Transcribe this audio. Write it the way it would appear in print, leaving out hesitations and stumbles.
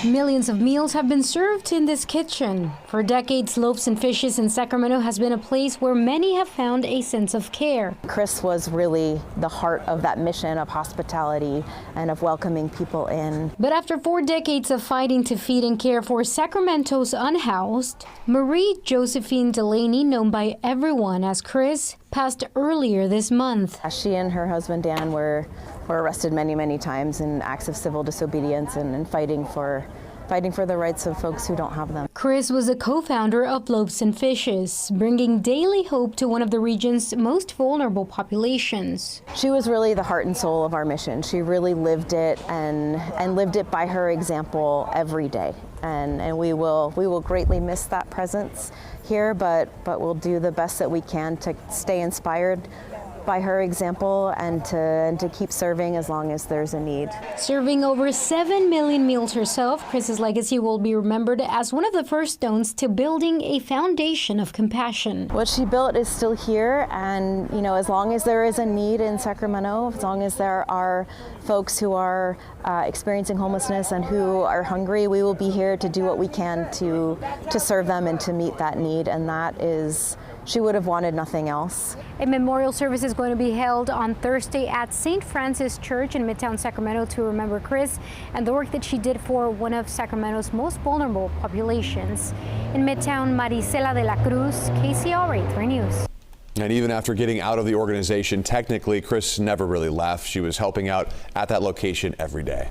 Millions of meals have been served in this kitchen. For decades, Loaves and Fishes in Sacramento has been a place where many have found a sense of care. Chris was really the heart of that mission of hospitality and of welcoming people in. But after 4 decades of fighting to feed and care for Sacramento's unhoused, Marie Josephine Delaney, known by everyone as Chris, passed earlier this month. She and her husband Dan were arrested many times in acts of civil disobedience and fighting for the rights of folks who don't have them. Chris was a co-founder of Loaves and Fishes, bringing daily hope to one of the region's most vulnerable populations. She was really the heart and soul of our mission. She really lived it and lived it by her example every day. And we will greatly miss that presence here, but we'll do the best that we can to stay inspired by her example and to keep serving as long as there's a need. Serving over 7 million meals herself, Chris's legacy will be remembered as one of the first stones to building a foundation of compassion. What she built is still here, and as long as there is a need in Sacramento, as long as there are folks who are experiencing homelessness and who are hungry, we will be here to do what we can to serve them and to meet that need, and that is, she would have wanted nothing else. A memorial service is going to be held on Thursday at St. Francis Church in Midtown Sacramento to remember Chris and the work that she did for one of Sacramento's most vulnerable populations. In Midtown, Marisela de la Cruz, KCRA 3 News. And even after getting out of the organization, technically, Chris never really left. She was helping out at that location every day.